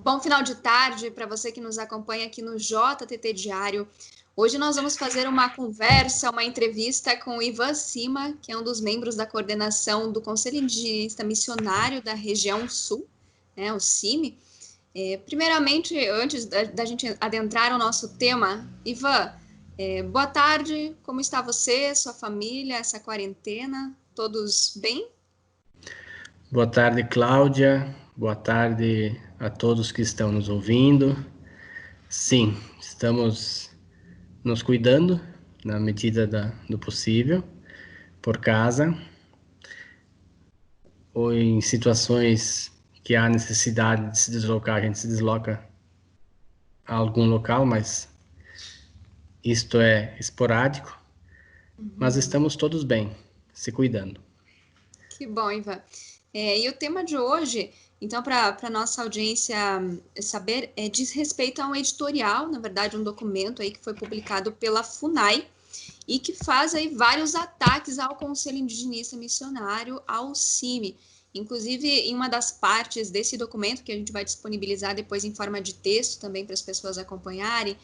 Bom final de tarde para você que nos acompanha aqui no JTT Diário. Hoje nós vamos fazer uma conversa, uma entrevista com o Ivan Cima, que é um dos membros da coordenação do Conselho Indigenista Missionário da Região Sul, o CIMI. Primeiramente, antes da gente adentrar o nosso tema, Ivan, boa tarde, como está você, sua família, essa quarentena? Todos bem? Boa tarde, Cláudia. Boa tarde a todos que estão nos ouvindo. Sim, estamos nos cuidando na medida do possível, por casa, ou em situações que há necessidade de se deslocar, a gente se desloca a algum local, mas isto é esporádico. Mas estamos todos bem, se cuidando. Que bom, Ivan. E o tema de hoje, então, para a nossa audiência saber, diz respeito a um editorial, na verdade, um documento aí que foi publicado pela FUNAI e que faz aí vários ataques ao Conselho Indigenista Missionário, ao CIMI. Inclusive, em uma das partes desse documento, que a gente vai disponibilizar depois em forma de texto também para as pessoas acompanharem,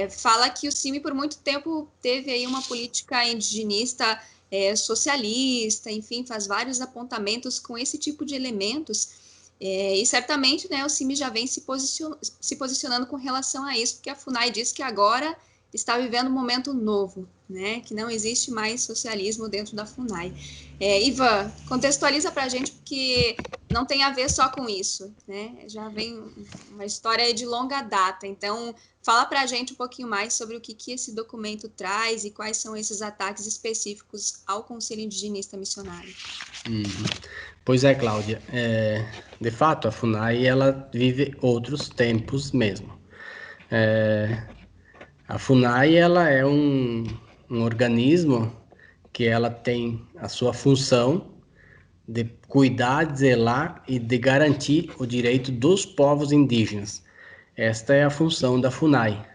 fala que o CIMI, por muito tempo, teve aí uma política indigenista socialista, enfim, faz vários apontamentos com esse tipo de elementos, e certamente, o CIMI já vem se posicionando com relação a isso, porque a FUNAI diz que agora está vivendo um momento novo, que não existe mais socialismo dentro da FUNAI. Ivan, contextualiza para a gente, porque não tem a ver só com isso, já vem uma história de longa data, então fala para a gente um pouquinho mais sobre o que esse documento traz e quais são esses ataques específicos ao Conselho Indigenista Missionário. Pois é, Cláudia. De fato, a FUNAI ela vive outros tempos mesmo. A FUNAI ela é um organismo que ela tem a sua função de cuidar, zelar e de garantir o direito dos povos indígenas. Esta é a função da FUNAI.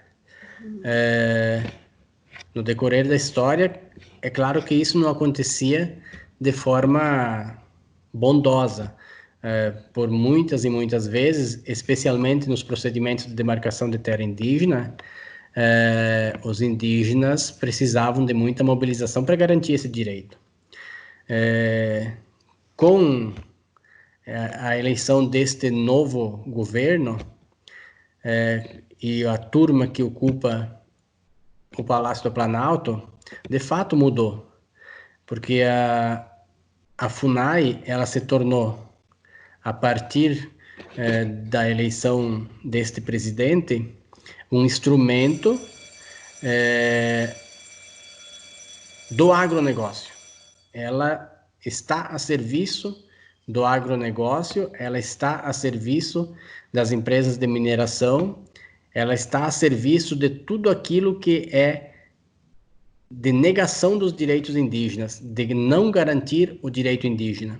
No decorrer da história, é claro que isso não acontecia de forma bondosa. Por muitas e muitas vezes, especialmente nos procedimentos de demarcação de terra indígena, os indígenas precisavam de muita mobilização para garantir esse direito. Com a eleição deste novo governo e a turma que ocupa o Palácio do Planalto, de fato mudou, porque a FUNAI ela se tornou, a partir da eleição deste presidente, um instrumento do agronegócio. Ela está a serviço do agronegócio, ela está a serviço das empresas de mineração, ela está a serviço de tudo aquilo que é de negação dos direitos indígenas, de não garantir o direito indígena,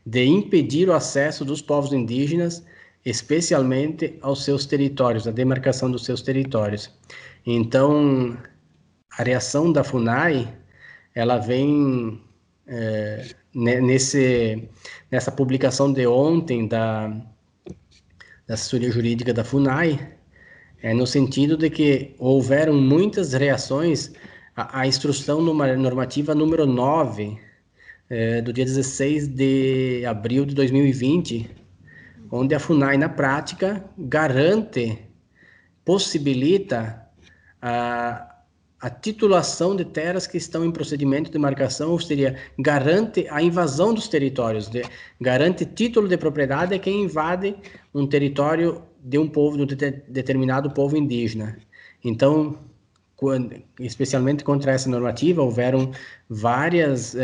de impedir o acesso dos povos indígenas, especialmente aos seus territórios, a demarcação dos seus territórios. Então, a reação da FUNAI, ela vem nessa publicação de ontem da assessoria jurídica da FUNAI, no sentido de que houveram muitas reações à instrução normativa número 9, do dia 16 de abril de 2020, onde a FUNAI, na prática, possibilita a titulação de terras que estão em procedimento de marcação, ou seja, garante a invasão dos territórios, garante título de propriedade a quem invade um território de um povo, de um determinado povo indígena. Então, especialmente contra essa normativa, houveram vários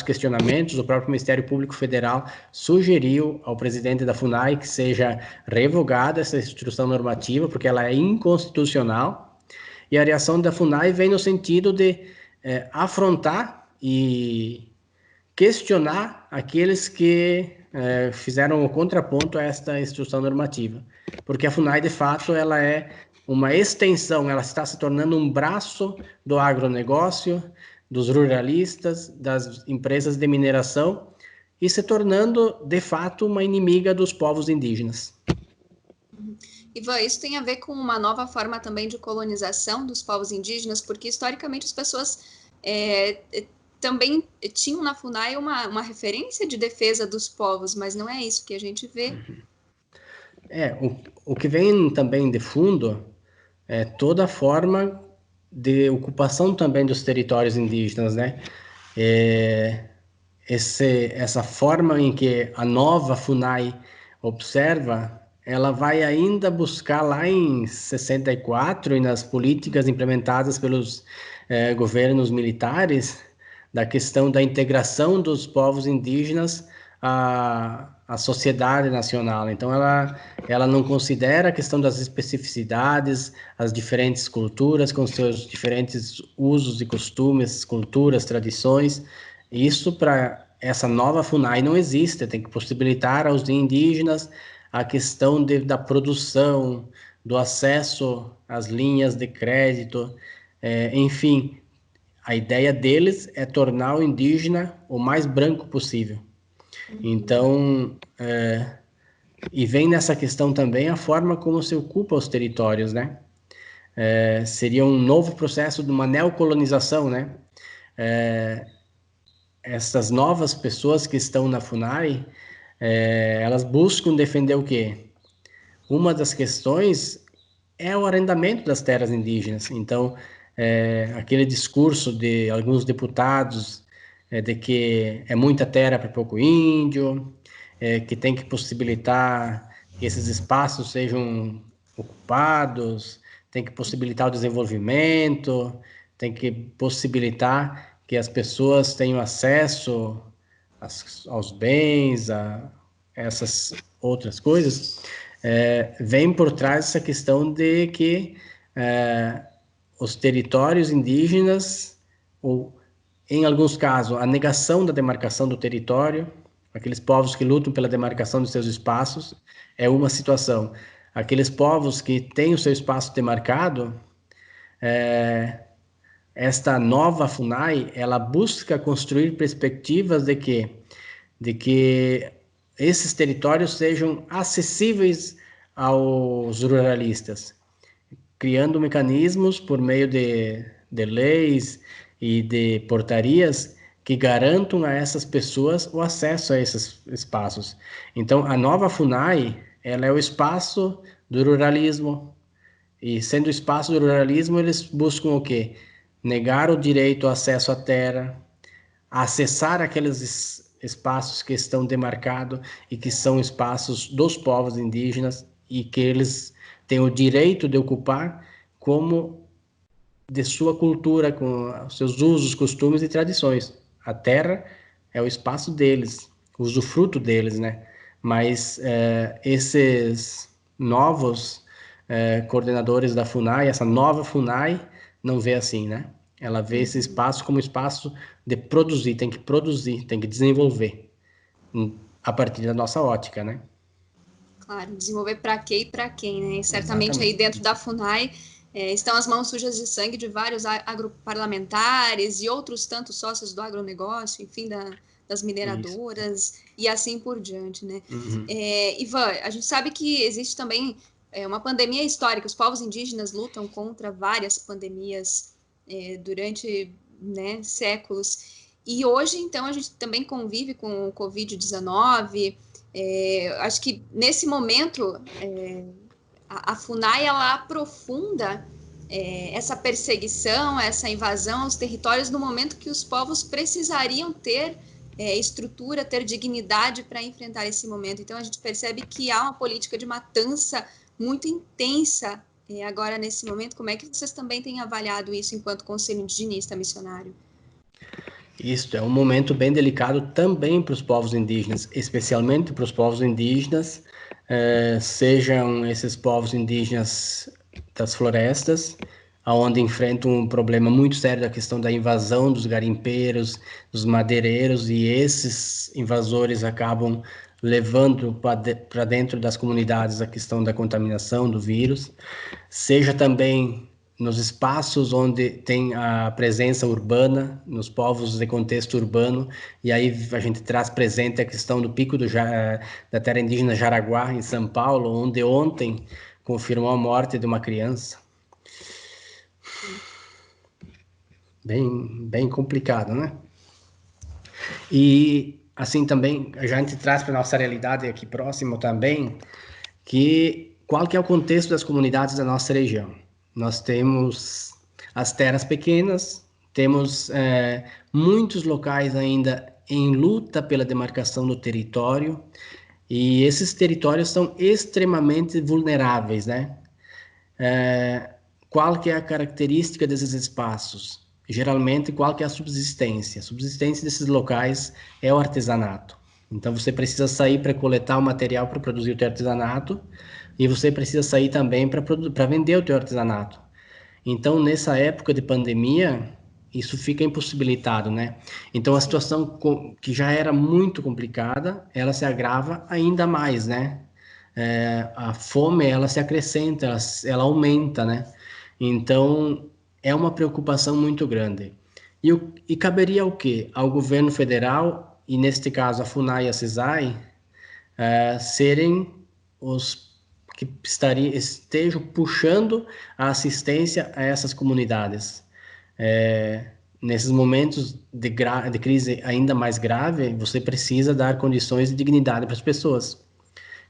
questionamentos. O próprio Ministério Público Federal sugeriu ao presidente da FUNAI que seja revogada essa instrução normativa, porque ela é inconstitucional. E a reação da FUNAI vem no sentido de afrontar e questionar aqueles que fizeram o contraponto a esta instrução normativa. Porque a FUNAI, de fato, ela é uma extensão, ela está se tornando um braço do agronegócio, dos ruralistas, das empresas de mineração, e se tornando, de fato, uma inimiga dos povos indígenas. Ivan, isso tem a ver com uma nova forma também de colonização dos povos indígenas, porque historicamente as pessoas também tinham na FUNAI uma referência de defesa dos povos, mas não é isso que a gente vê. O que vem também de fundo é toda a forma de ocupação também dos territórios indígenas, né? Essa forma em que a nova FUNAI observa, ela vai ainda buscar lá em 64 e nas políticas implementadas pelos governos militares, da questão da integração dos povos indígenas à sociedade nacional. Então, ela não considera a questão das especificidades, as diferentes culturas com seus diferentes usos e costumes, culturas, tradições. Isso para essa nova FUNAI não existe, tem que possibilitar aos indígenas a questão da produção, do acesso às linhas de crédito, enfim, a ideia deles é tornar o indígena o mais branco possível. Então, e vem nessa questão também a forma como se ocupa os territórios, né? Seria um novo processo de uma neocolonização, né? Essas novas pessoas que estão na FUNAI, elas buscam defender o quê? Uma das questões é o arrendamento das terras indígenas. Então, aquele discurso de alguns deputados de que é muita terra para pouco índio, que tem que possibilitar que esses espaços sejam ocupados, tem que possibilitar o desenvolvimento, tem que possibilitar que as pessoas tenham acesso aos bens, a essas outras coisas, vem por trás essa questão de que os territórios indígenas, ou em alguns casos, a negação da demarcação do território, aqueles povos que lutam pela demarcação de seus espaços, é uma situação. Aqueles povos que têm o seu espaço demarcado, esta nova FUNAI, ela busca construir perspectivas de que esses territórios sejam acessíveis aos ruralistas, criando mecanismos por meio de leis e de portarias que garantam a essas pessoas o acesso a esses espaços. Então, a nova FUNAI, ela é o espaço do ruralismo, e sendo o espaço do ruralismo, eles buscam o quê? Negar o direito ao acesso à terra, acessar aqueles espaços que estão demarcados e que são espaços dos povos indígenas e que eles têm o direito de ocupar como de sua cultura, com os seus usos, costumes e tradições. A terra é o espaço deles, o usufruto deles, né? Mas esses novos coordenadores da FUNAI, essa nova FUNAI, não vê assim, né? Ela vê esse espaço como espaço de produzir, tem que desenvolver a partir da nossa ótica, né? Claro, desenvolver para quê e para quem, né? E certamente aí dentro da FUNAI estão as mãos sujas de sangue de vários agroparlamentares e outros tantos sócios do agronegócio, enfim, das mineradoras. Isso. E assim por diante, né? Ivan, a gente sabe que existe também uma pandemia histórica, os povos indígenas lutam contra várias pandemias durante, né, séculos. E hoje, então, a gente também convive com o Covid-19. Acho que nesse momento a FUNAI ela aprofunda essa perseguição, essa invasão aos territórios no momento que os povos precisariam ter estrutura, ter dignidade para enfrentar esse momento. Então a gente percebe que há uma política de matança muito intensa agora nesse momento. Como é que vocês também têm avaliado isso enquanto Conselho Indigenista Missionário? Isso é um momento bem delicado também para os povos indígenas, especialmente para os povos indígenas, sejam esses povos indígenas das florestas, onde enfrentam um problema muito sério da questão da invasão dos garimpeiros, dos madeireiros, e esses invasores acabam levando para dentro das comunidades a questão da contaminação do vírus, seja também nos espaços onde tem a presença urbana, nos povos de contexto urbano, e aí a gente traz presente a questão do pico da terra indígena Jaraguá, em São Paulo, onde ontem confirmou a morte de uma criança. Bem complicado, né? E assim também, a gente traz para a nossa realidade aqui próximo também, qual que é o contexto das comunidades da nossa região. Nós temos as terras pequenas, temos muitos locais ainda em luta pela demarcação do território, e esses territórios são extremamente vulneráveis, né? Qual que é a característica desses espaços? Geralmente, qual que é a subsistência? A subsistência desses locais é o artesanato. Então, você precisa sair para coletar o material para produzir o teu artesanato, e você precisa sair também para vender o teu artesanato. Então, nessa época de pandemia, isso fica impossibilitado, né? Então, a situação que já era muito complicada, ela se agrava ainda mais, né? A fome, ela se acrescenta, ela aumenta, né? Então, é uma preocupação muito grande. E caberia o quê? Ao governo federal, e neste caso a FUNAI e a CESAI, serem os que estejam puxando a assistência a essas comunidades. Nesses momentos de crise ainda mais grave, você precisa dar condições de dignidade para as pessoas,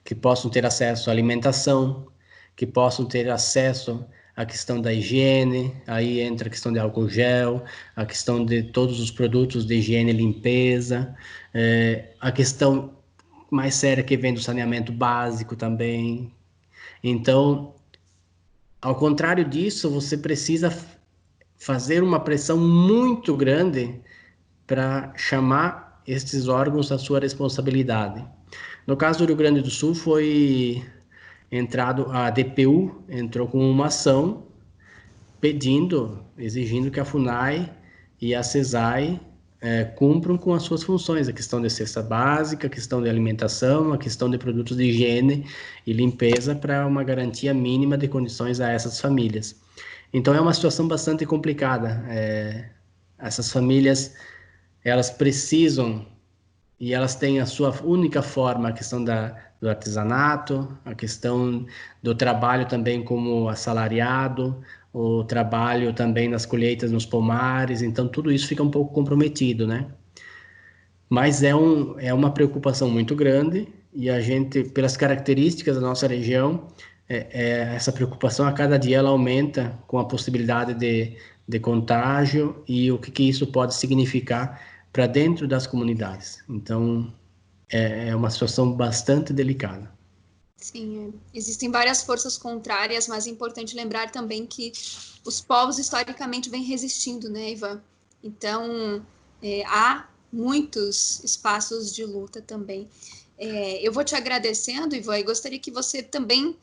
que possam ter acesso à alimentação, que possam ter acesso à questão da higiene, aí entra a questão de álcool gel, a questão de todos os produtos de higiene e limpeza, a questão mais séria que vem do saneamento básico também. Então, ao contrário disso, você precisa fazer uma pressão muito grande para chamar estes órgãos à sua responsabilidade. No caso do Rio Grande do Sul, a DPU entrou com uma ação exigindo que a FUNAI e a CESAI cumpram com as suas funções, a questão de cesta básica, a questão de alimentação, a questão de produtos de higiene e limpeza para uma garantia mínima de condições a essas famílias. Então é uma situação bastante complicada. Essas famílias, elas precisam e elas têm a sua única forma, a questão do artesanato, a questão do trabalho também como assalariado, o trabalho também nas colheitas nos pomares, então tudo isso fica um pouco comprometido, né? Mas é uma preocupação muito grande e a gente, pelas características da nossa região, essa preocupação a cada dia ela aumenta com a possibilidade de contágio e o que isso pode significar para dentro das comunidades. Então, é uma situação bastante delicada. Sim, existem várias forças contrárias, mas é importante lembrar também que os povos historicamente vêm resistindo, né, Ivan? Então, há muitos espaços de luta também. Eu vou te agradecendo, Ivan, e gostaria que você também,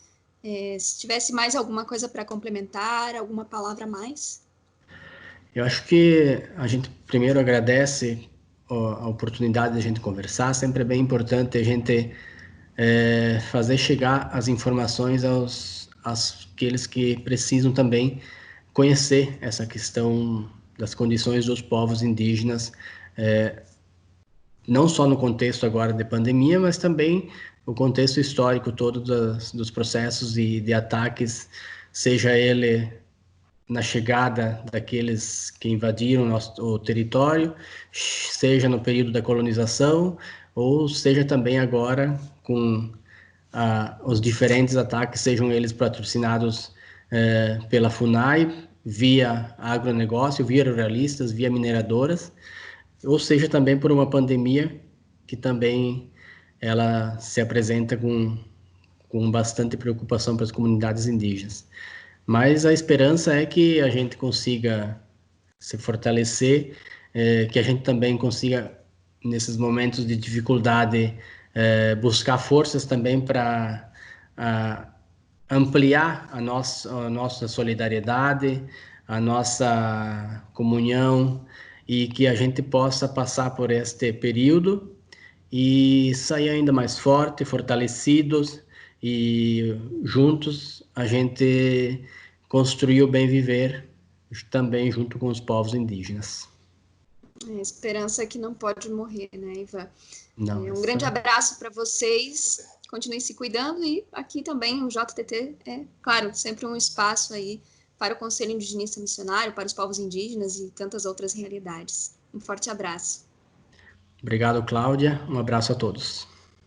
se tivesse mais alguma coisa para complementar, alguma palavra a mais. Eu acho que a gente primeiro agradece a oportunidade de a gente conversar. Sempre é bem importante a gente fazer chegar as informações àqueles que precisam também conhecer essa questão das condições dos povos indígenas, não só no contexto agora de pandemia, mas também o contexto histórico todo dos processos e de ataques, seja ele na chegada daqueles que invadiram o território, seja no período da colonização, ou seja também agora com os diferentes ataques, sejam eles patrocinados pela FUNAI, via agronegócio, via ruralistas, via mineradoras, ou seja também por uma pandemia que também ela se apresenta com bastante preocupação para as comunidades indígenas. Mas a esperança é que a gente consiga se fortalecer, que a gente também consiga, nesses momentos de dificuldade, buscar forças também para ampliar a nossa solidariedade, a nossa comunhão, e que a gente possa passar por este período e sair ainda mais forte, fortalecidos, e juntos a gente construir o bem viver também junto com os povos indígenas. Esperança que não pode morrer, né, Ivan? Não, Um grande abraço para vocês, continuem se cuidando, e aqui também o JTT é, claro, sempre um espaço aí para o Conselho Indigenista Missionário, para os povos indígenas e tantas outras realidades. Um forte abraço. Obrigado, Cláudia. Um abraço a todos.